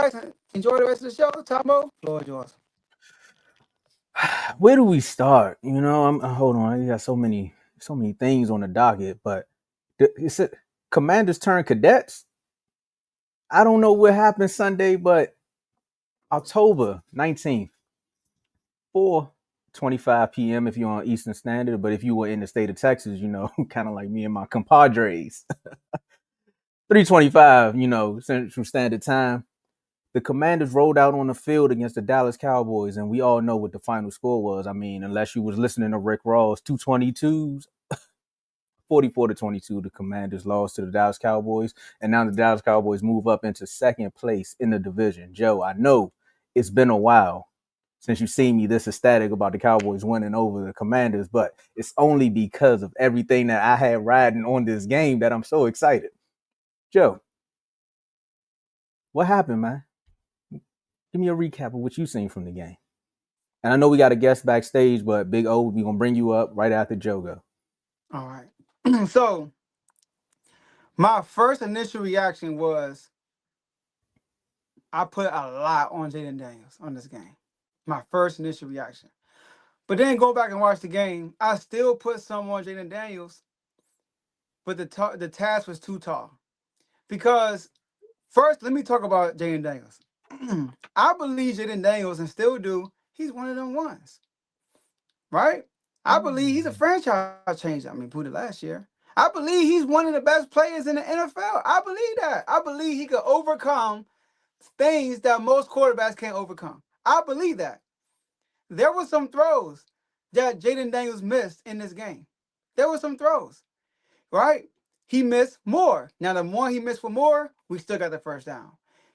relax and enjoy the rest of the show. Tomo, floor is yours. Where do we start? I'm hold on. I got so many things on the docket, but it's a commanders turn cadets. I don't know what happened Sunday, but October 19th, 4:25 p.m. if you're on Eastern Standard, but if you were in the state of Texas, kind of like me and my compadres, 3:25, Central Standard Time. The Commanders rolled out on the field against the Dallas Cowboys, and we all know what the final score was. I mean, unless you was listening to Rick Ross, 222s, 44-22, the Commanders lost to the Dallas Cowboys, and now the Dallas Cowboys move up into second place in the division. Joe, I know it's been a while since you've seen me this ecstatic about the Cowboys winning over the Commanders, but it's only because of everything that I had riding on this game that I'm so excited. Joe, what happened, man? Give me a recap of what you seen from the game. And I know we got a guest backstage, but Big O, we're gonna bring you up right after Joe go. All right. So my first initial reaction was I put a lot on Jaden Daniels on this game. My first initial reaction. But then go back and watch the game. I still put some on Jaden Daniels, but the task was too tall. Because first, let me talk about Jaden Daniels. I believe Jaden Daniels, and still do, he's one of them ones. Right? I believe he's a franchise changer. I mean, put it last year. I believe he's one of the best players in the NFL. I believe that. I believe he could overcome things that most quarterbacks can't overcome. I believe that. There were some throws that Jaden Daniels missed in this game. There were some throws, right? He missed more. Now, the one he missed for more, we still got the first down.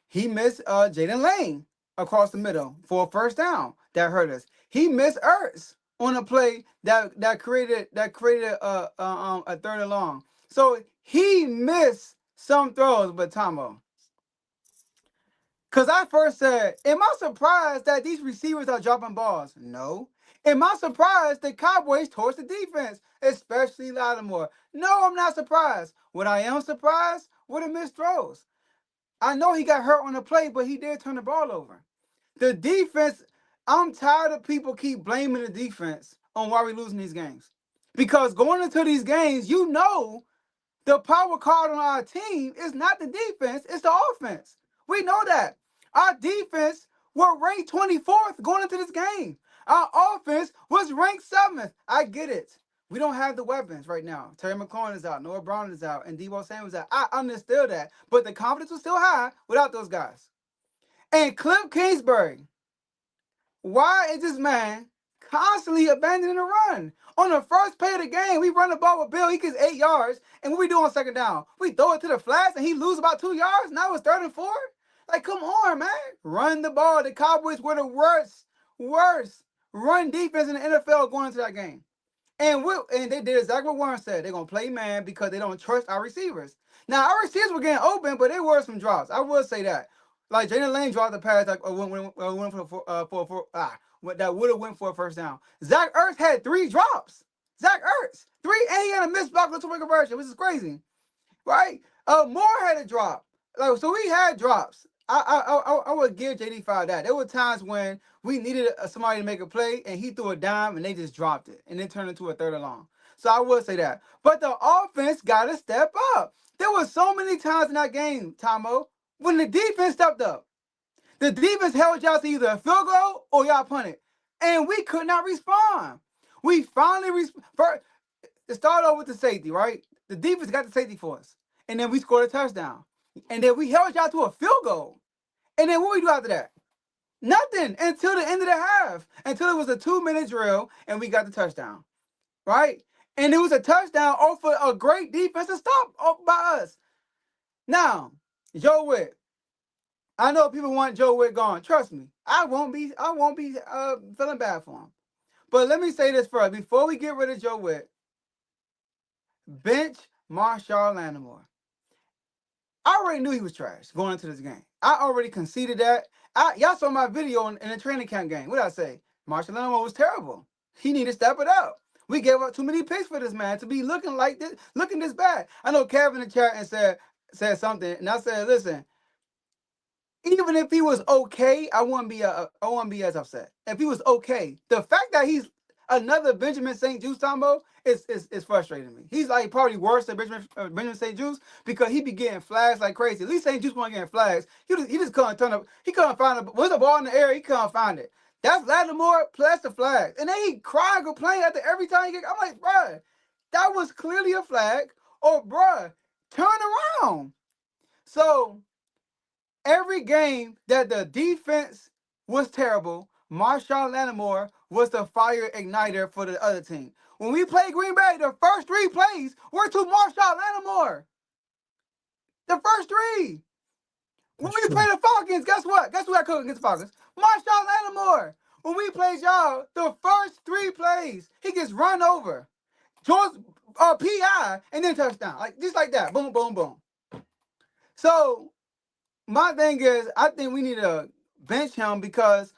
He missed Jaden Lane across the middle for a first down. That hurt us. He missed Ertz on a play that created a third and long. So he missed some throws, but Tomo. Because I first said, am I surprised that these receivers are dropping balls? No. Am I surprised the Cowboys torched the defense, especially Lattimore? No, I'm not surprised. What I am surprised were the missed throws. I know he got hurt on the play, but he did turn the ball over. The defense, I'm tired of people keep blaming the defense on why we're losing these games. Because going into these games, you know the power card on our team is not the defense, it's the offense. We know that. Our defense were ranked 24th going into this game. Our offense was ranked 7th. I get it. We don't have the weapons right now. Terry McLaurin is out, Noah Brown is out, and Deebo Samuel's out. I understood that. But the confidence was still high without those guys. And Cliff Kingsbury, why is this man constantly abandoning the run? On the first play of the game, we run the ball with Bill. He gets 8 yards. And what we do on second down? We throw it to the flats and he loses about 2 yards. Now it's 3rd and 4. Like, come on, man. Run the ball. The Cowboys were the worst run defense in the NFL going into that game. And they did exactly what Warren said. They're going to play man because they don't trust our receivers. Now, our receivers were getting open, but there were some drops. I will say that. Like, Jalen Lane dropped the pass that would have went for a first down. Zach Ertz had 3 drops. Zach Ertz. 3, and he had a missed block for the two-point conversion, which is crazy. Right? Moore had a drop. Like, so we had drops. I would give JD5 that. There were times when we needed somebody to make a play, and he threw a dime, and they just dropped it, and then turned into a 3rd and long. So I would say that. But the offense got to step up. There were so many times in that game, Tomo, when the defense stepped up. The defense held y'all to either a field goal or y'all punted, and we could not respond. We finally it started off with the safety, right? The defense got the safety for us, and then we scored a touchdown, and then we held y'all to a field goal. And then what we do after that? Nothing until the end of the half, until it was a 2-minute drill and we got the touchdown, right? And it was a touchdown off of a great defensive stop by us. Now, Joe Witt. I know people want Joe Witt gone. Trust me, I won't be feeling bad for him. But let me say this first. Before we get rid of Joe Witt, bench Marshall Lattimore. I already knew he was trash going into this game. I already conceded that. Y'all saw my video in the training camp game. What did I say? Marshall Lattimore was terrible. He needed to step it up. We gave up too many picks for this man to be looking like this, looking this bad. I know Kevin in the chat and said something, and I said, listen, even if he was okay, I wouldn't be as upset. If he was okay, the fact that he's another Benjamin St. Juice Tombo is frustrating me. He's like probably worse than Benjamin St. Juice because he be getting flags like crazy. At least St. Juice wasn't getting flags. He just couldn't turn up. He couldn't find it. With the ball in the air, he couldn't find it. That's Lattimore plus the flag, and then he crying, complaining after every time he get. I'm like, bruh, that was clearly a flag, or bruh, turn around. So every game that the defense was terrible, Marshawn Lattimore was the fire igniter for the other team. When we played Green Bay, the first 3 plays were to Marshawn Lattimore. The first 3. When That's we play true. the Falcons, guess what? Guess who I cooked against the Falcons? Marshawn Lattimore. When we played y'all, the first 3 plays, he gets run over. George PI and then touchdown. Like just like that. Boom, boom, boom. So my thing is, I think we need to bench him because,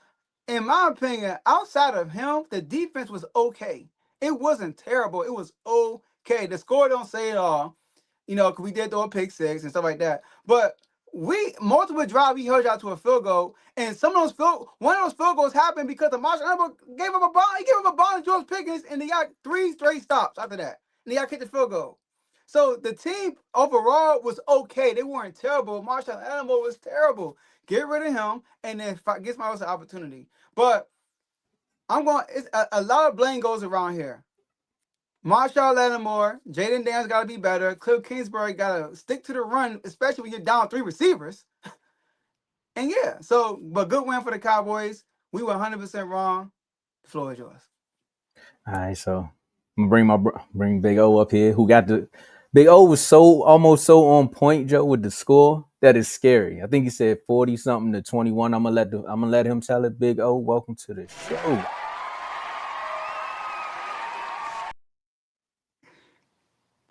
in my opinion, outside of him, the defense was okay. It wasn't terrible. It was okay. The score don't say it all, because we did throw a pick six and stuff like that. But we multiple drive we held out to a field goal, and one of those field goals happened because the Marshall gave up a ball. He gave up a ball to George Pickens, and they got 3 straight stops after that, and they got kicked the field goal. So the team overall was okay. They weren't terrible. Marshall Lattimore was terrible. Get rid of him, and then get my an opportunity. But I'm going. It's a lot of blame goes around here. Marshall Lattimore, Jaden Daniels got to be better. Cliff Kingsbury got to stick to the run, especially when you're down 3 receivers. And yeah, but good win for the Cowboys. We were 100% wrong. The floor is yours. All right, so I'm gonna bring Big O up here. Who got the Big O was almost so on point, Joe, with the score that is scary. I think he said 40 something to 21. I'm gonna let him tell it. Big O, welcome to the show.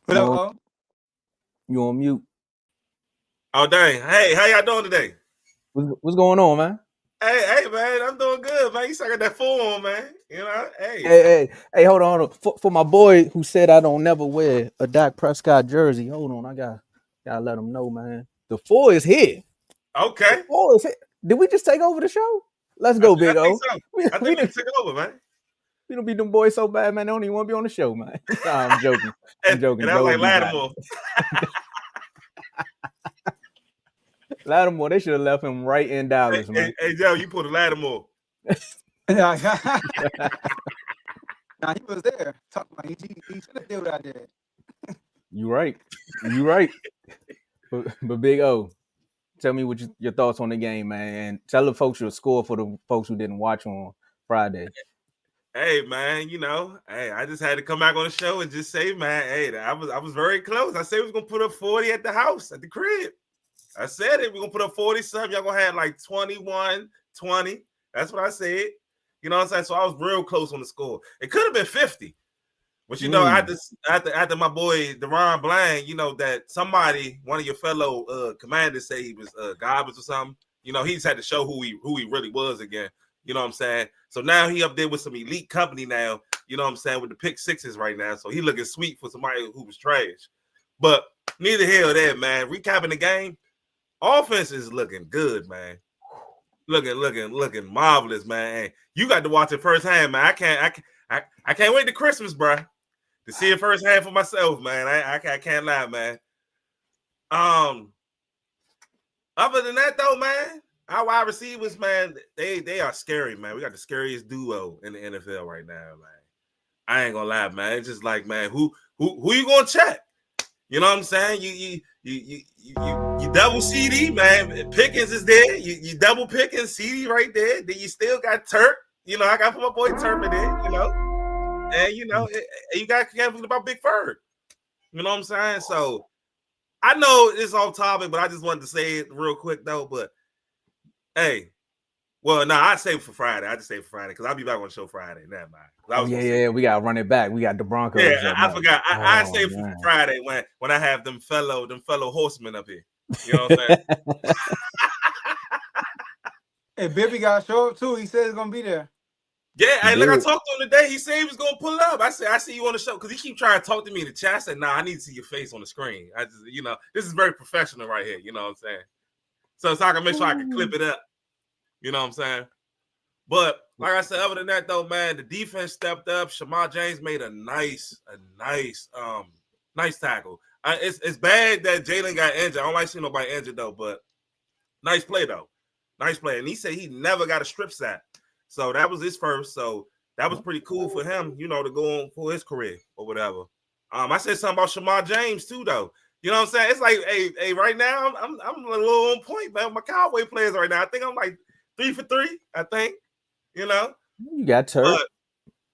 What up, O? You on mute? Oh dang! Hey, how y'all doing today? What's going on, man? Hey, man, I'm doing good, man. You still got that full on, man. Hey. Hey, hold on. For my boy who said I don't never wear a Dak Prescott jersey, hold on. I gotta let him know, man. The 4 is here. The Okay. 4 is here. Did we just take over the show? Let's go, Big I think O. so. We I think we done, took over, man. we don't beat them boys so bad, man. They don't even want to be on the show, man. Nah, I'm joking. I'm joking. And I was Joe will like be back. Lattimore. Lattimore, they should have left him right in Dallas, man. Hey, Joe, you put a Lattimore. Nah, he was there. Talking about he should have did what I did. You right. But Big O, tell me what your thoughts on the game, man, and tell the folks your score for the folks who didn't watch on Friday. Hey, man, I just had to come back on the show and just say, man, hey, I was very close. I said we was gonna put up 40 at the house, at the crib. I said it. We're gonna put up 40 something. Y'all gonna have like 21, 20. That's what I said. You know what I'm saying? So I was real close on the score. It could have been 50. But after my boy Deron Bland, that somebody, one of your fellow commanders, say he was garbage or something. He just had to show who he really was again. You know what I'm saying? So now he up there with some elite company now. You know what I'm saying, with the pick sixes right now. So he looking sweet for somebody who was trash. But neither here or there, man. Recapping the game, offense is looking good, man. Looking marvelous, man. You got to watch it firsthand, man. I can't wait to Christmas, bro, to see it firsthand for myself, man. I can't lie, man. Other than that, though, man, our wide receivers, man, they are scary, man. We got the scariest duo in the NFL right now, man. I ain't gonna lie, man. It's just like, man, who you gonna check? You know what I'm saying? You double CD, man. Pickens is there. You double Pickens, CD right there. Then you still got Turk. I got my boy Turk in there. And you got to think about Big Bird. You know what I'm saying? So I know it's off topic, but I just wanted to say it real quick though. But hey, well, no, I say for Friday. I just say for Friday because I'll be back on the show Friday. Never mind. Oh yeah, we gotta run it back. We got the Broncos. Yeah, I forgot. I say for Friday when I have them fellow horsemen up here. You know what I'm saying? Hey, Bibby got to show up too. He said he's gonna be there. Yeah, I talked to him today. He said he was gonna pull up. I said, I see you on the show because he keep trying to talk to me in the chat. I said, nah, I need to see your face on the screen. This is very professional right here. You know what I'm saying? so I can make sure I can clip it up. You know what I'm saying? But like I said, other than that though, man, the defense stepped up. Shamar James made a nice tackle. It's bad that Jalen got injured. I don't like seeing nobody injured though, but nice play though. Nice play. And he said he never got a strip sack. So that was his first. So that was pretty cool for him, you know, to go on for his career or whatever. I said something about Shamar James too, though. You know what I'm saying? It's like, hey, right now I'm a little on point, man. My Cowboy players right now. I think I'm like 3 for 3. I think, you know. You got Turk.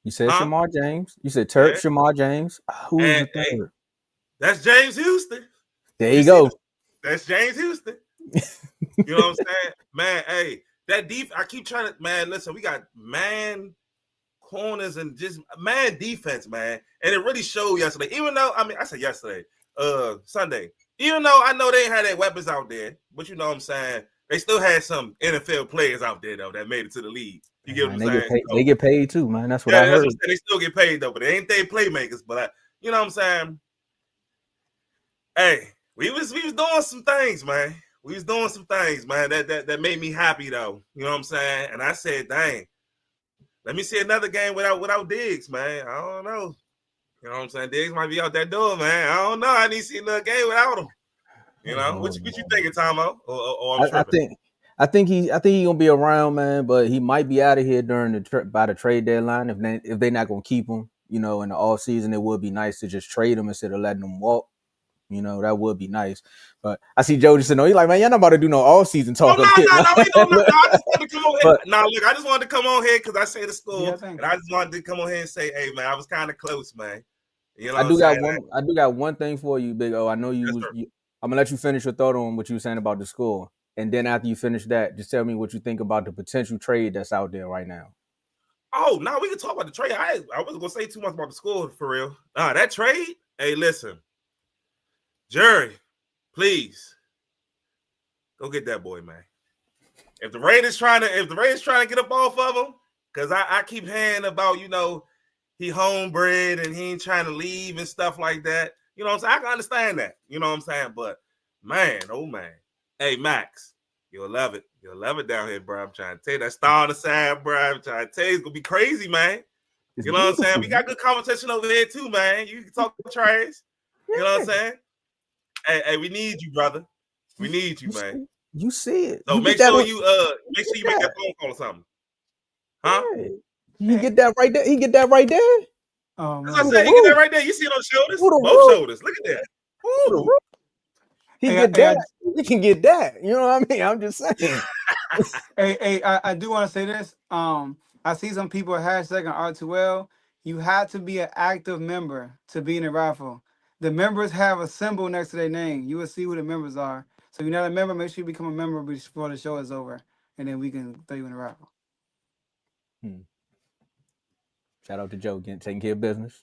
You said Shamar James. You said Turk, yeah. Shamar James. Who's the third? Hey, that's James Houston. There you go. That's James Houston. You know what I'm saying? Man, hey, that I keep trying to, man, listen, we got man corners and just man defense, man. And it really showed yesterday. Even though, I said yesterday, Sunday. Even though I know they had their weapons out there, but you know what I'm saying? They still had some NFL players out there, though, that made it to the league. You get what I'm saying? They get paid too, man. That's what I heard. They still get paid, though, but they ain't they playmakers. But you know what I'm saying? Hey, we was doing some things, man. We was doing some things, man, that made me happy, though. You know what I'm saying? And I said, dang, let me see another game without Diggs, man. I don't know. You know what I'm saying? Diggs might be out that door, man. I don't know. I need to see another game without him. You know, what you thinking, Tomo? Or I'm tripping? I think he gonna be around, man, but he might be out of here during by the trade deadline if they're not gonna keep him. You know, in the off season, it would be nice to just trade him instead of letting him walk. You know, that would be nice. But I see Joe just saying, he's like, man, you're not about to do no all season talk. No, we don't. No, I just wanted to come on here. Look, I just wanted to come on here because I say the score, and I just wanted to come on here and say, hey, man, I was kind of close, man. You know, I do got one thing for you, Big O. I know I'm gonna let you finish your thought on what you were saying about the score, and then after you finish that, just tell me what you think about the potential trade that's out there right now. Oh, no, we can talk about the trade. I wasn't gonna say too much about the score for real. That trade. Hey, listen, Jerry, please go get that boy, man. If the Raiders trying to get up off of him, because I keep hearing about, you know, he homebred and he ain't trying to leave and stuff like that. You know what I'm saying? I can understand that. You know what I'm saying? But man, oh man. Hey, Max, you'll love it. You'll love it down here, bro. I'm trying to tell you that star on the side, bro. I'm trying to tell you it's gonna be crazy, man. You know what I'm saying? We got good conversation over here too, man. You can talk trash. You know what I'm saying? Hey, we need you, brother. We need you, man. You see it. So make sure you make that phone call or something. Huh? He get that right there. He get that right there. As I said, he get that right there. You see it on shoulders? Both shoulders. Look at that. Ooh. He get that. We can get that. You know what I mean? I'm just saying. I do want to say this. I see some people hashtagging R2L. You have to be an active member to be in the raffle. The members have a symbol next to their name. You will see who the members are. So if you're not a member, make sure you become a member before the show is over, and then we can throw you in the raffle. Shout out to Joe taking care of business.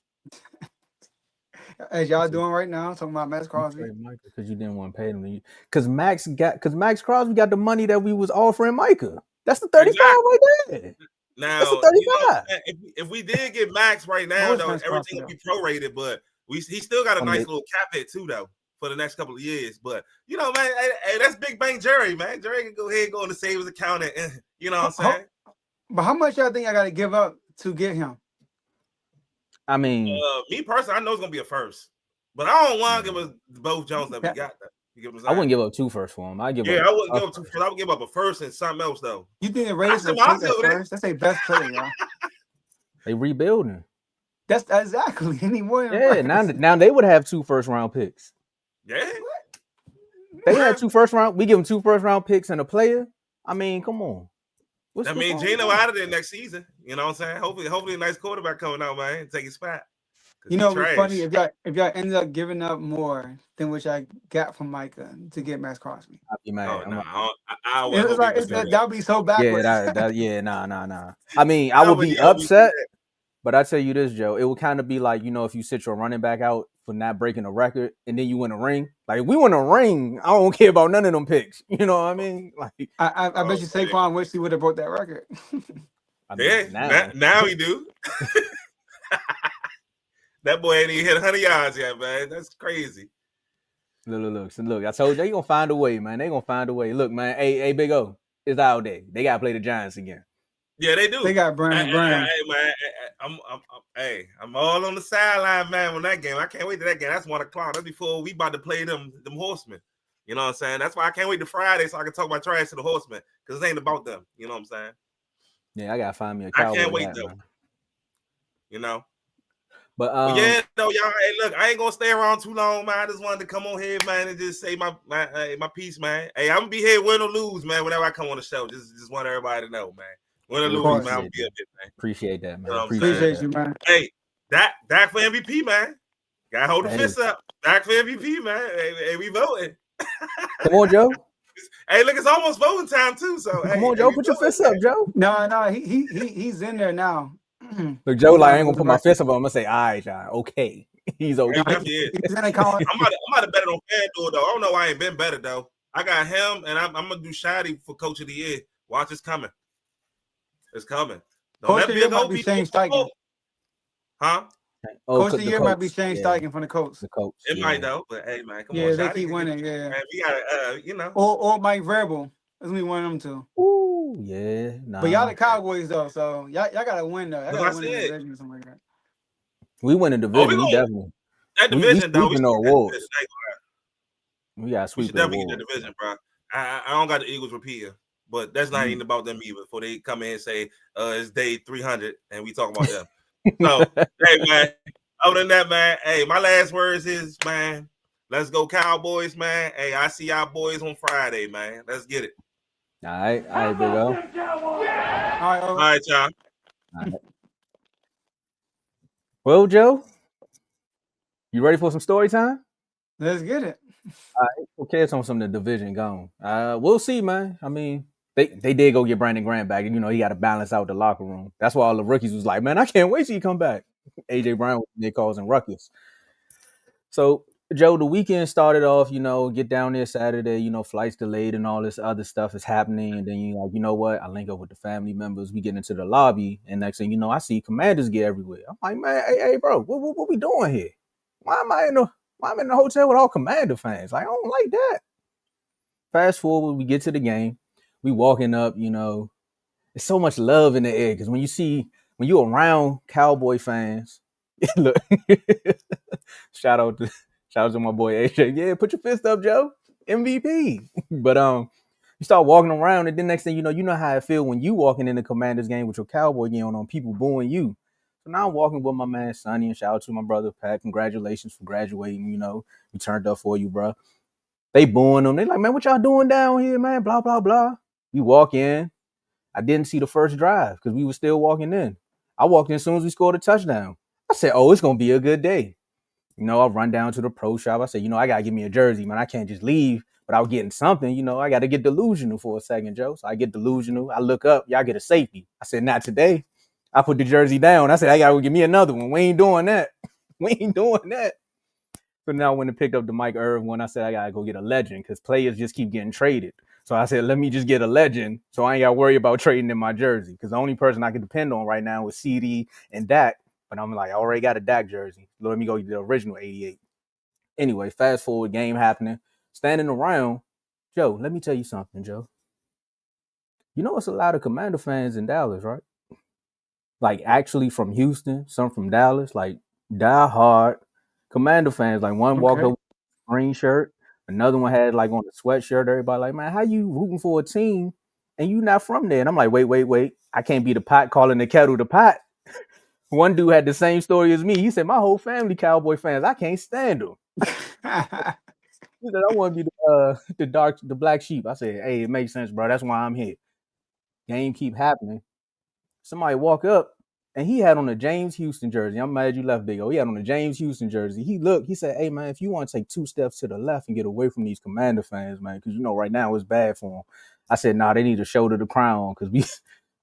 As y'all doing right now, talking about Max Crosby. Because you didn't want to pay them. Because Max Crosby got the money that we was offering Micah. That's the 35 right there. Now, that's the 35. You know, if we did get Max right now, though, everything would be prorated, but he still got a nice little cap hit too, though, for the next couple of years. But you know, man, hey, that's Big Bang Jerry, man. Jerry can go ahead and go in the savings account and you know what I'm saying? But how much y'all think I gotta give up to get him? I mean, me personally, I know it's gonna be a first, but I don't want to give us both Jones that we got. I wouldn't give up 2 firsts for him. I wouldn't give up 2 firsts. I would give up a first and something else though. You think the Raiders will take that first? That's their best player, y'all. They rebuilding. That's exactly anymore. Yeah, now they would have 2 first-round picks. Yeah, they had 2 first-round. We give them 2 first-round picks and a player. I mean, come on. I mean, Gino out of there next season. You know what I'm saying? Hopefully a nice quarterback coming out, man, take his spot. You know, it'd be funny if y'all ended up giving up more than what I got from Micah to get Max Crosby. I'd be mad. That'd be so backwards. Nah. I mean, I would be upset, but I tell you this, Joe, it would kind of be like, you know, if you sit your running back out for not breaking a record and then you win a ring. Like, if we win a ring, I don't care about none of them picks. You know what I mean? Like, I bet you Saquon wished he would have broke that record. Now he do. That boy ain't even hit 100 yards yet, man. That's crazy. Look. So look, I told you they gonna find a way, man. They gonna find a way. Look, man. Hey, Big O, it's our day. They gotta play the Giants again. Yeah, they do. They got Brandon Graham. Hey, man, I'm all on the sideline, man. On that game, I can't wait to that game. That's 1:00. That's before we about to play them horsemen. You know what I'm saying? That's why I can't wait to Friday so I can talk my trash to the horsemen because it ain't about them. You know what I'm saying? Yeah, I gotta find me a I Cowboy can't wait hat, though. man. You know. But yeah, though, y'all. Hey, look, I ain't gonna stay around too long, man. I just wanted to come on here, man, and just say my piece, man. Hey, I'm gonna be here, win or lose, man. Whenever I come on the show, just want everybody to know, man. Win or lose, man. I'm gonna be a bit, man. Appreciate that, man. You know Appreciate you, man. Hey, Dak for MVP, man. Gotta hold the fist up. Dak for MVP, man. Hey, we voting. Come on, Joe. Hey, look, it's almost voting time too. So come on, Joe, put your fist up, Joe. No, he's in there now. Look, Joe, like I ain't gonna put my fist up. I'm gonna say, all right, John. Okay, he's okay. He's in the I'm about to bet it on FanDuel though. I don't know why I ain't been better though. I got him, and I'm gonna do Shotty for Coach of the Year. Watch, it's coming. It's coming. Coach of the Year might be Shane Steichen. Huh? Coach of the Year might be Shane Steichen from the Colts. The Colts. It might though, but hey man, come on. Yeah, they keep winning. Yeah, man, we gotta, Or Mike Vrabel. That's me one of them two. Ooh, yeah. Nah. But y'all the Cowboys though, so y'all gotta win though. Y'all gotta win the division or something like that. We win the division. We definitely. That division though. We no awards. We gotta sweep the definitely get the division, bro. I don't got the Eagles repeating, but that's not even about them either. Before they come in and say it's day 300 and we talk about them. So hey man, other than that, man, hey, my last words is, man, let's go Cowboys, man. Hey, I see y'all boys on Friday, man. Let's get it. All right, Big O. All right, y'all. All right. Well, Joe, you ready for some story time? Let's get it. All right, okay, it's on some of the division gone. We'll see, man. I mean, they did go get Brandon Graham back. You know, he got to balance out the locker room. That's why all the rookies was like, man, I can't wait till you come back. AJ Brown was causing ruckus. So, Joe, the weekend started off, get down there Saturday, flights delayed and all this other stuff is happening. And then you're like, you know what? I link up with the family members. We get into the lobby. And next thing you know, I see Commanders gear everywhere. I'm like, man, hey, bro, what we doing here? Why am I in the hotel with all Commander fans? Like, I don't like that. Fast forward, we get to the game. We walking up, there's so much love in the air. Because when you're around Cowboy fans, look, shout out to my boy AJ. Yeah, put your fist up, Joe. MVP. But you start walking around, and then next thing you know how I feel when you walking in the Commanders game with your Cowboy game on, people booing you. So now I'm walking with my man Sonny, and shout out to my brother Pat. Congratulations for graduating. We turned up for you, bro. They booing them. They like, man, what y'all doing down here, man? Blah blah blah. We walk in. I didn't see the first drive because we were still walking in. I walked in as soon as we scored a touchdown. I said, oh, it's gonna be a good day. I run down to the pro shop. I said, I gotta give me a jersey, man. I can't just leave without getting something. I gotta get delusional for a second, Joe. So I get delusional. I look up, y'all get a safety. I said, not today. I put the jersey down. I said, I gotta give me another one. We ain't doing that. So now when I picked up the Mike Irv one, I said, I gotta go get a legend because players just keep getting traded. So I said, let me just get a legend so I ain't got to worry about trading in my jersey because the only person I can depend on right now is CD and Dak. But I'm like, I already got a Dak jersey. Let me go get the original 88. Anyway, fast forward, game happening. Standing around, Joe, let me tell you something, Joe. It's a lot of Commander fans in Dallas, right? Like actually from Houston, some from Dallas, like die hard Commander fans. Like one walked over with a green shirt. Another one had like on a sweatshirt. Everybody like, man, how you rooting for a team and you not from there? And I'm like, wait. I can't be the pot calling the kettle the pot. One dude had the same story as me. He said, my whole family Cowboy fans. I can't stand them. He said, I want to be the black sheep. I said, hey, it makes sense, bro. That's why I'm here. Game keep happening. Somebody walk up and he had on a James Houston jersey. I'm mad you left, Big O. He had on a James Houston jersey. He said, hey, man, if you want to take 2 steps to the left and get away from these Commander fans, man, because, right now it's bad for them. I said, nah, they need to shoulder the crown because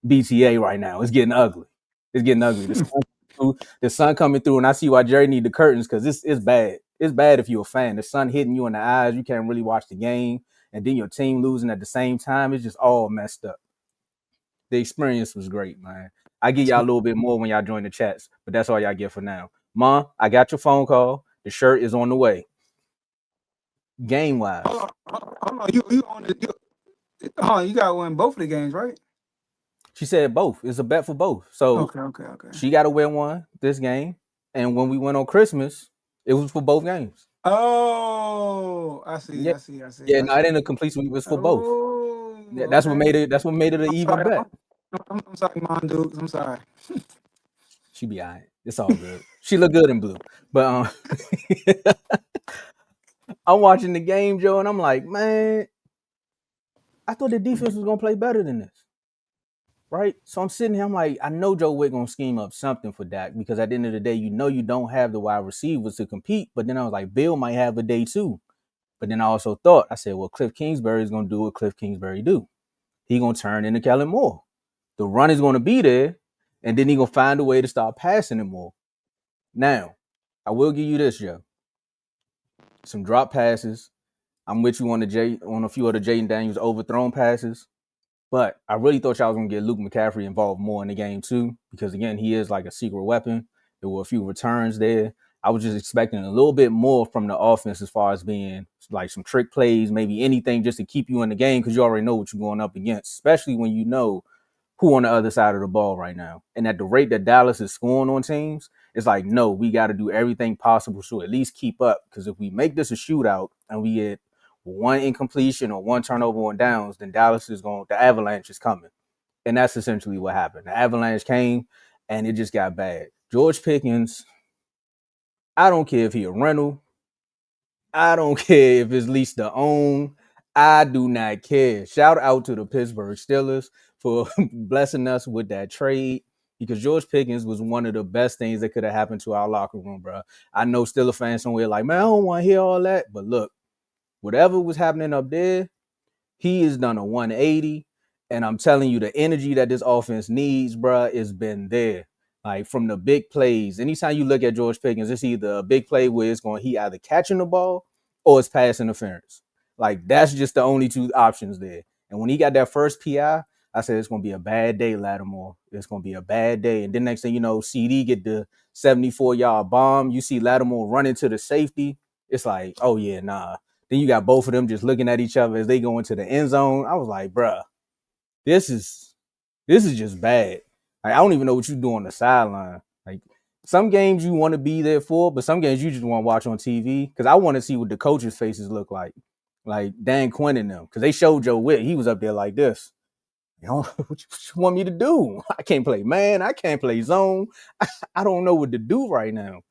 BTA right now. It's getting ugly. The sun coming through, and I see why Jerry need the curtains because it's bad. It's bad if you're a fan. The sun hitting you in the eyes. You can't really watch the game. And then your team losing at the same time. It's just all messed up. The experience was great, man. I give y'all a little bit more when y'all join the chats, but that's all y'all get for now. Ma, I got your phone call. The shirt is on the way. game wise. Hold on. You on the you got to win both of the games, right? She said both. It's a bet for both. So Okay. she got to win one this game, and when we went on Christmas, it was for both games. Oh, I see. Yeah, yeah. I Not see. in a complete sweep. It was for both. Oh, Yeah, that's what okay. made it. That's what made it an I'm even sorry. bet. I'm sorry, Mon Dukes. I'm sorry. She be alright. It's all good. She look good in blue. But I'm watching the game, Joe, and I'm like, man, I thought the defense was gonna play better than this. Right? So I'm sitting here, I'm like, I know Joe Wick gonna scheme up something for Dak because at the end of the day, you know you don't have the wide receivers to compete. But then I was like, Bill might have a day too. But then I also thought, I said, well, Cliff Kingsbury is gonna do what Cliff Kingsbury do. He gonna turn into Kellen Moore. The run is gonna be there, and then he gonna find a way to start passing it more. Now, I will give you this, Joe. Some drop passes. I'm with you on on a few of the Jaden Daniels overthrown passes. But I really thought y'all was gonna get Luke McCaffrey involved more in the game too, because again, he is like a secret weapon. There were a few returns there. I was just expecting a little bit more from the offense as far as being like some trick plays, maybe anything just to keep you in the game because you already know what you're going up against, especially when you know who on the other side of the ball right now. And at the rate that Dallas is scoring on teams, it's like, no, we got to do everything possible to at least keep up. Because if we make this a shootout and we get one incompletion or one turnover on downs, then Dallas is going, the avalanche is coming. And that's essentially what happened. The avalanche came and it just got bad. George Pickens, I don't care if he a rental. I don't care if it's leased to own. I do not care. Shout out to the Pittsburgh Steelers for blessing us with that trade because George Pickens was one of the best things that could have happened to our locker room, bro. I know Steelers fans somewhere like, man, I don't want to hear all that. But look, whatever was happening up there, he has done a 180. And I'm telling you, the energy that this offense needs, bruh, has been there. Like from the big plays. Anytime you look at George Pickens, it's either a big play where it's going, he either catching the ball or it's pass interference. Like that's just the only two options there. And when he got that first I said it's gonna be a bad day, Lattimore. It's gonna be a bad day. And then next thing you know, CD get the 74-yard bomb. You see Lattimore running to the safety. It's like, oh yeah, nah. Then you got both of them just looking at each other as they go into the end zone. I was like, bruh, this is just bad. Like, I don't even know what you do on the sideline. Like some games you want to be there for, but some games you just want to watch on TV. Because I want to see what the coaches' faces look like Dan Quinn and them. Because they showed Joe Witt, he was up there like this. You know, what you want me to do? I can't play man. I can't play zone. I don't know what to do right now.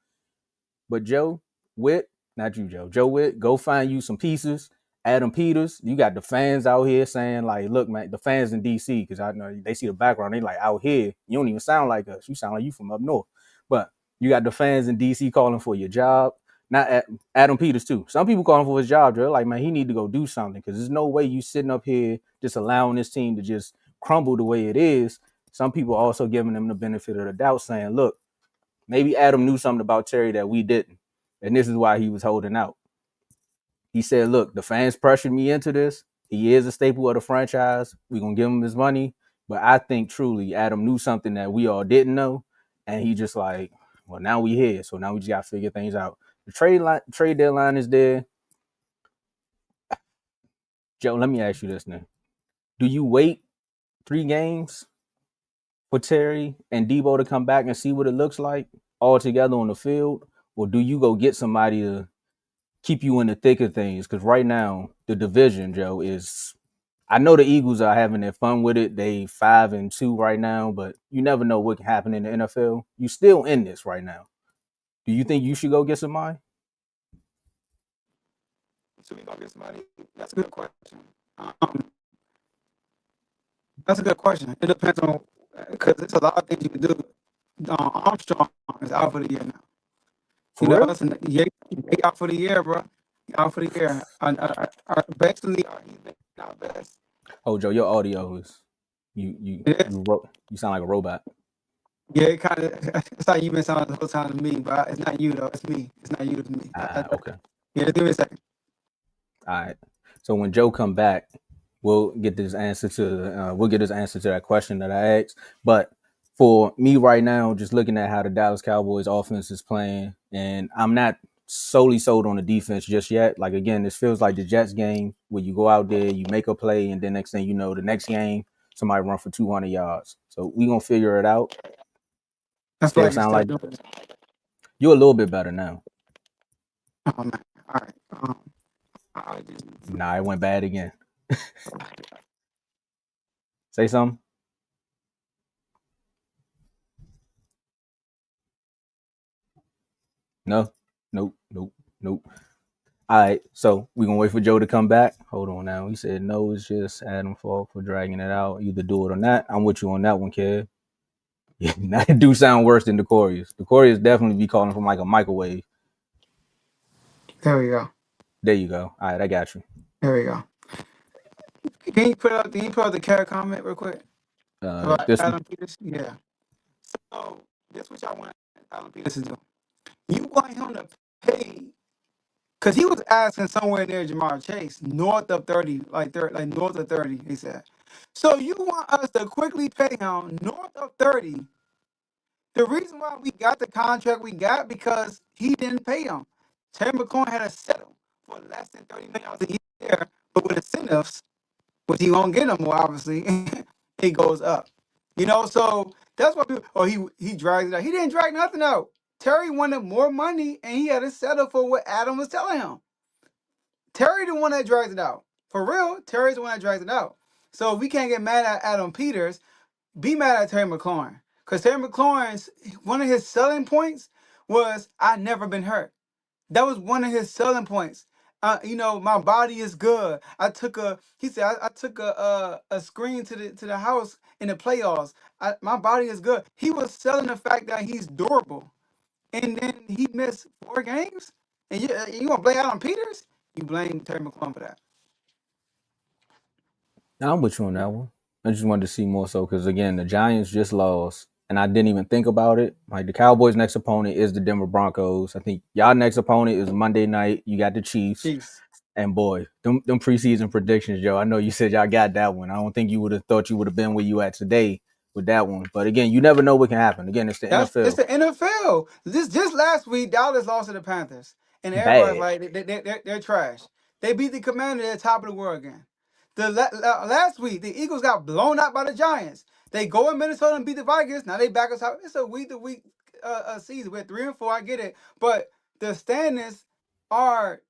But Joe Witt, not you, Joe Witt, go find you some pieces. Adam Peters, you got the fans out here saying, like, look, man, the fans in DC, because I know they see the background, they like, out here, you don't even sound like us. You sound like you from up north. But you got the fans in DC calling for your job. Not Adam Peters, too. Some people calling for his job, Joe. Like, man, he need to go do something because there's no way you sitting up here just allowing this team to just crumble the way it is. Some people also giving them the benefit of the doubt, saying, look, maybe Adam knew something about Terry that we didn't. And this is why he was holding out. He said, look, the fans pressured me into this. He is a staple of the franchise. We're going to give him his money. But I think truly Adam knew something that we all didn't know. And he just like, well, now we here. So now we just got to figure things out. The trade deadline is there. Joe, let me ask you this now. Do you wait 3 games for Terry and Debo to come back and see what it looks like all together on the field? Or do you go get somebody to keep you in the thick of things? Because right now, the division, Joe, is I know the Eagles are having their fun with it. They 5-2 right now, but you never know what can happen in the NFL. You still in this right now. Do you think you should go get somebody? Should we go get somebody? That's a good question. Um, that's a good question. It depends on because there's a lot of things you can do. Armstrong is out for the year now. For real? Listen, he out for the year, bro. Out for the year. Basically, he's been our best. Oh, Joe, your audio is you sound like a robot. Yeah, it kind of. It's like you've been sounding the whole time to me, but it's not you though. It's me. It's not you. It's me. Okay. Yeah, give me a second. All right. So when Joe come back, we'll get his answer to that question that I asked. But for me right now, just looking at how the Dallas Cowboys offense is playing, and I'm not solely sold on the defense just yet. Like again, this feels like the Jets game where you go out there, you make a play, and then next thing you know, the next game somebody run for 200 yards. So we gonna figure it out. I feel Still like you're sound still like doing it. you're a little bit better now. Oh man. All right. I just, Nah, it went bad again. Say something. No, nope, nope, nope. All right, so we gonna wait for Joe to come back. Hold on now. He said no, it's just Adam's fault for dragging it out. Either do it or not. I'm with you on that one, kid. Yeah, that do sound worse than Decorius. Decorius definitely be calling from like a microwave. there we go. There you go. All right, I got you. There we go. Can you put up the carrot comment real quick about This one. Adam Peters? Yeah. So this what y'all want Adam Peters to do. You want him to pay because he was asking somewhere near Jamar Chase, north of 30, like north of 30, he said. So you want us to quickly pay him north of 30. The reason why we got the contract we got because he didn't pay him. Terry McLaurin had to settle for less than $30 million a year, but with incentives, which he won't get no more, obviously, it goes up. So that's what people. Oh, he dragged it out. He didn't drag nothing out. Terry wanted more money, and he had to settle for what Adam was telling him. Terry the one that drags it out. For real, Terry's the one that drags it out. So we can't get mad at Adam Peters. Be mad at Terry McLaurin. Because Terry McLaurin's one of his selling points was I never been hurt. That was one of his selling points. My body is good. He said I took a screen to the house in the playoffs. My body is good. He was selling the fact that he's durable. And then he missed 4 games? And you want to blame Adam Peters? You blame Terry McLaurin for that. Nah, I'm with you on that one. I just wanted to see more so because again, the Giants just lost, and I didn't even think about it. Like the Cowboys' next opponent is the Denver Broncos. I think y'all next opponent is Monday night. You got the Chiefs, Chiefs. and boy, them preseason predictions, Joe. I know you said y'all got that one. I don't think you would have thought you would have been where you at today with that one. But again, you never know what can happen. Again, it's the It's NFL. the NFL. Just last week, Dallas lost to the Panthers, and everybody's Bad. like they're trash. They beat the Commanders at the top of the world again. Last week, the Eagles got blown out by the Giants. They go in Minnesota and beat the Vikings. Now they back us out. It's a week to week season. We're 3-4. I get it, but the standings are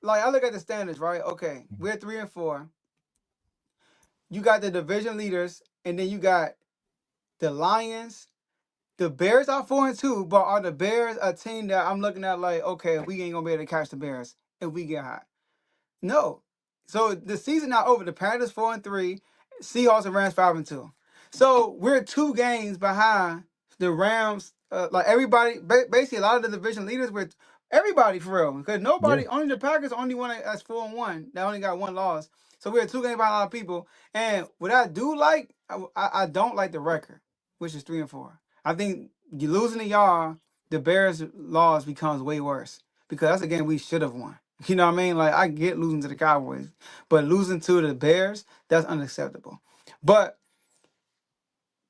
like I look at the standings, right? Okay, we're 3-4. You got the division leaders, and then you got the Lions. The Bears are 4-2, but are the Bears a team that I'm looking at like, okay, we ain't gonna be able to catch the Bears if we get hot? No. So the season not over. The Panthers 4-3, Seahawks and Rams 5-2. So we're 2 games behind the Rams. Like everybody, basically a lot of the division leaders with everybody for real. Because Yeah. only the Packers only one that's 4-1. They only got one loss. So we're 2 games behind a lot of people. And what I do like, I don't like the record, which is 3-4. I think you losing to y'all, the Bears loss becomes way worse because that's a game we should have won. You know what I mean? Like I get losing to the Cowboys, but losing to the Bears, that's unacceptable. But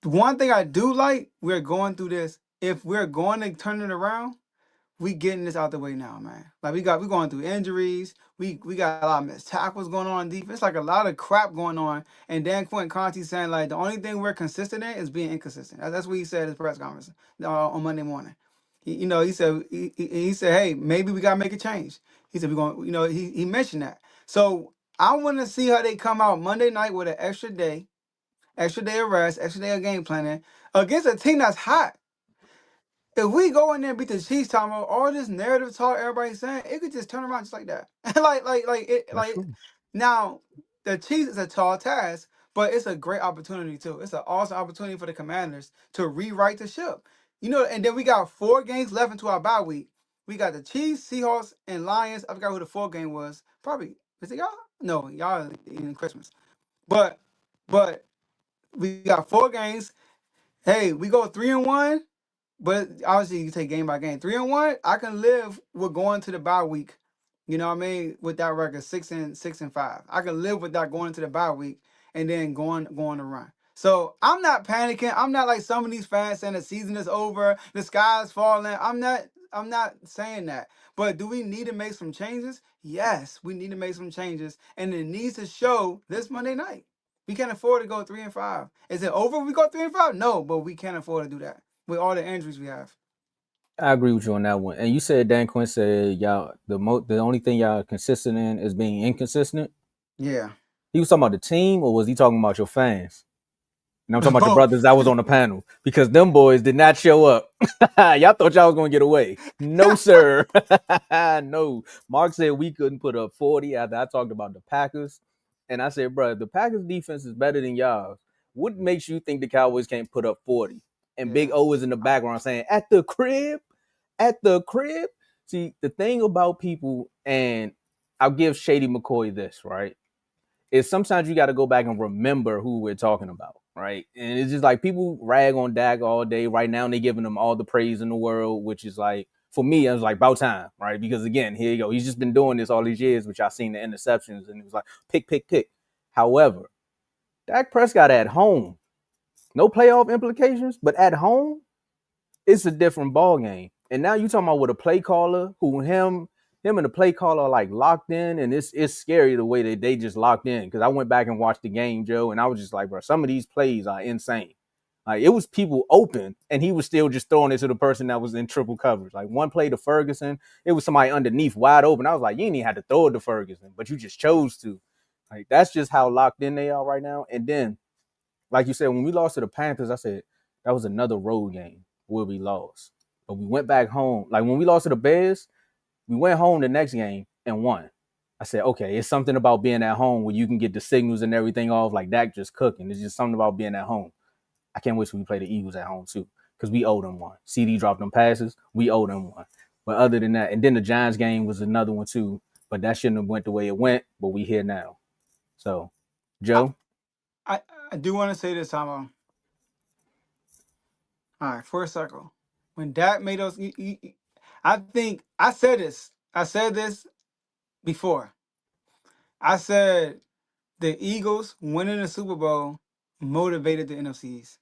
one thing I do like, we're going through this. If we're going to turn it around, we getting this out the way now, man. Like we going through injuries. We got a lot of missed tackles going on defense. Like a lot of crap going on. And Dan Quentin Conti saying like the only thing we're consistent in is being inconsistent. That's what he said at his press conference on Monday morning. He said, hey, maybe we gotta make a change. He said we're going. He mentioned that. So I want to see how they come out Monday night with an extra day of rest, extra day of game planning against a team that's hot. If we go in there and beat the Chiefs, Tomo, all this narrative talk everybody's saying, it could just turn around just like that. That's true. Now the Chiefs is a tall task, but it's a great opportunity too. It's an awesome opportunity for the Commanders to rewrite the ship. And then we got 4 games left into our bye week. We got the Chiefs, Seahawks, and Lions. I forgot who the 4th game was. Probably is it y'all? No, y'all in Christmas. But but we got 4 games. Hey, we go 3-1. But obviously, you take game by game. 3-1, I can live with going to the bye week. You know what I mean? With that record, 6-5. I can live with that going into the bye week and then going to run. So I'm not panicking. I'm not like some of these fans saying the season is over, the sky is falling. I'm not. I'm not saying that. But do we need to make some changes? Yes, we need to make some changes, and it needs to show this Monday night. We can't afford to go 3-5. Is it over if we go 3-5? No, but we can't afford to do that with all the injuries we have. I agree with you on that one. And you said Dan Quinn said y'all the only thing y'all consistent in is being inconsistent. Yeah. He was talking about the team, or was he talking about your fans? And I'm talking about the brothers Both. that was on the panel because them boys did not show up. Y'all thought y'all was gonna get away. No, sir. No. Mark said we couldn't put up 40 after I talked about the Packers. And I said, bro, the Packers defense is better than y'all. What makes you think the Cowboys can't put up 40? And Big Yeah. O is in the background saying, at the crib, at the crib. See, the thing about people, and I'll give Shady McCoy this, right? Is sometimes you got to go back and remember who we're talking about, right? And it's just like people rag on Dak all day. Right now, they're giving him all the praise in the world, which is like, for me, I was like, about time, right? Because again, here you go. He's just been doing this all these years, which I've seen the interceptions, and it was like, pick, pick, pick. However, Dak Prescott at home, no playoff implications, but at home, it's a different ball game. And now you talking about with a play caller who him and the play caller are like locked in, and it's scary the way that they just locked in. Because I went back and watched the game, Joe, and I was just like, bro, some of these plays are insane. Like it was people open, and he was still just throwing it to the person that was in triple coverage. Like one play to Ferguson, it was somebody underneath wide open. I was like, you didn't even have to throw it to Ferguson, but you just chose to. Like that's just how locked in they are right now. And then like you said, when we lost to the Panthers, I said that was another road game where we lost. But we went back home. Like when we lost to the Bears, we went home the next game and won. I said, okay, it's something about being at home where you can get the signals and everything off, like Dak just cooking. It's just something about being at home. I can't wait till we play the Eagles at home too, because we owe them one. CD dropped them passes, we owe them one. But other than that, and then the Giants game was another one too. But that shouldn't have went the way it went. But we here now. So, I, Joe, I, I do want to say this, Tomo. All right, for a second. When Dak made those, I think I said this. I said this before. I said the Eagles winning the Super Bowl motivated the NFCs.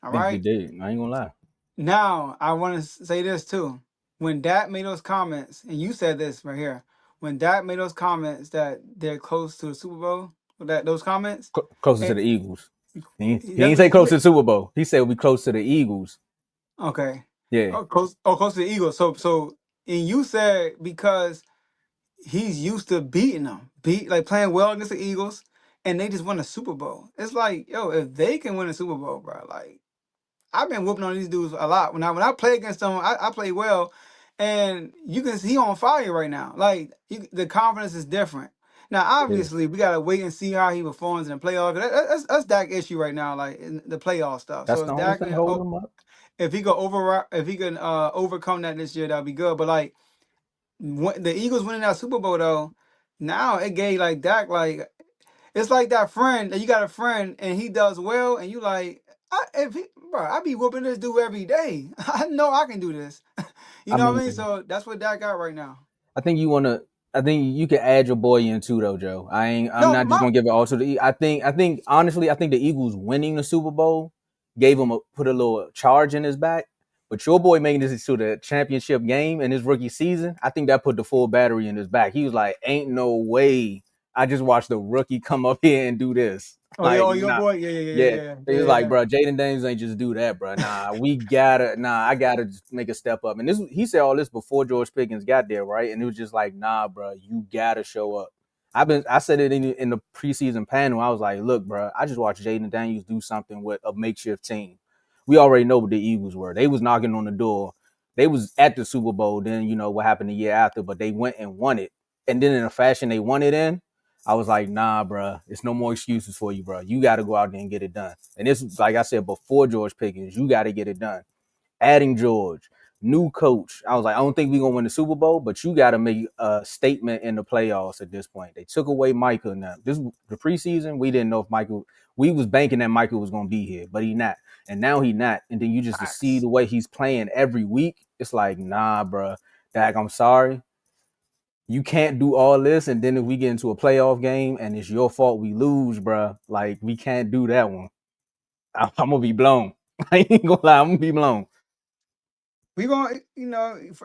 All I think it right. did. I ain't gonna lie. Now I want to say this too. When Dak made those comments, and you said this right here, when Dak made those comments that they're close to the Super Bowl, that those comments, Closer to and the Eagles. He that's ain't what say he close to said. the Super Bowl. He said we close to the Eagles. Okay. Yeah. Close to the Eagles. So, and you said because he's used to beating them, like playing well against the Eagles, and they just won a Super Bowl. It's like, yo, if they can win a Super Bowl, bro, like I've been whooping on these dudes a lot. When I play against them, I play well, and you can see he on fire right now. Like the confidence is different. Now, Yeah. obviously, we gotta wait and see how he performs in the playoffs. That's Dak issue right now, like in the playoff stuff. That's So the if only Dak thing can, holding him up. if he can overcome that this year, that'll be good. But like the Eagles winning that Super Bowl though, now it gave like Dak like it's like that friend that you got a friend and he does well and you like bro, I be whooping this dude every day. I know I can do this. You I know what I mean? mean, So that's what Dak got right now. I think you wanna. I think you can add your boy in too, though, Joe. I ain't. I'm No, not just my gonna give it all to the. I think honestly, I think the Eagles winning the Super Bowl gave him put a little charge in his back. But your boy making this to the championship game in his rookie season, I think that put the full battery in his back. He was like, "Ain't no way I just watched the rookie come up here and do this." Like, oh your nah, boy, yeah. He was like, yeah. bro, Jaden Daniels ain't just do that, bro. Nah, I gotta just make a step up. And this, he said all this before George Pickens got there, right? And it was just like, nah, bro, you gotta show up. I said it in the preseason panel. I was like, look, bro, I just watched Jaden Daniels do something with a makeshift team. We already know what the Eagles were. They was knocking on the door. They was at the Super Bowl. Then you know what happened the year after, but they went and won it. And then in a fashion they won it in, I was like, nah, bro, it's no more excuses for you, bro. You got to go out there and get it done. And this was, like I said, before George Pickens, you got to get it done. Adding George, new coach. I was like, I don't think we're going to win the Super Bowl, but you got to make a statement in the playoffs at this point. They took away Michael now. The preseason, we didn't know if Michael, we was banking that Michael was going to be here, but he not. And now he not. And then you just to see Facts. the way he's playing every week, it's like, nah, bro. Dak, I'm sorry. You can't do all this, and then if we get into a playoff game and it's your fault we lose, bro, like we can't do that one. I'm gonna be blown. I ain't gonna lie, I'm gonna be blown. We going,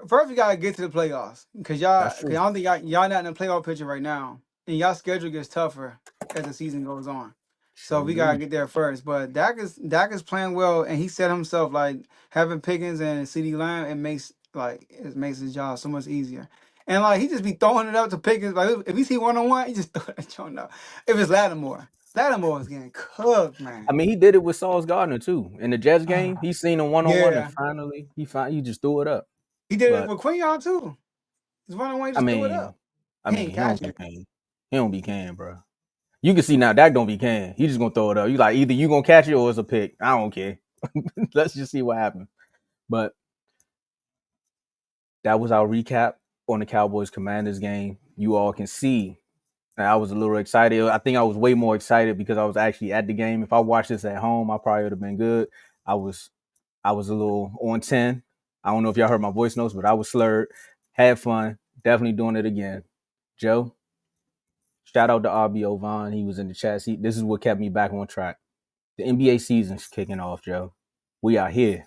first we gotta get to the playoffs because That's y'all, cause true. I don't think y'all not in the playoff picture right now, and y'all schedule gets tougher as the season goes on. So Sure we gotta do. get there first. But Dak is playing well, and he said himself like having Pickens and CD Lamb, it makes his job so much easier. And like he just be throwing it up to Pickens. Like if he see 1-on-1, he just throw that joint up. If it's Lattimore is getting cooked, I man. mean, he did it with Sauce Gardner too in the Jets game. Ah, He seen him 1-on-1, and yeah, finally he just threw it up. he did it But with Quinion too. He's 1-on-1, he I just threw it mean, up. He ain't he don't catch be it. can. He don't be can, bro. You can see now Dak don't be can. He just gonna throw it up. You like either you gonna catch it or it's a pick. I don't care. Let's just see what happens. But that was our recap on the Cowboys Commanders game. You all can see. And I was a little excited. I think I was way more excited because I was actually at the game. If I watched this at home, I probably would have been good. I was a little on 10. I don't know if y'all heard my voice notes, but I was slurred. Had fun. Definitely doing it again. Joe, shout out to RBO Vaughn. He was in the chat. This is what kept me back on track. The NBA season's kicking off, Joe. We are here.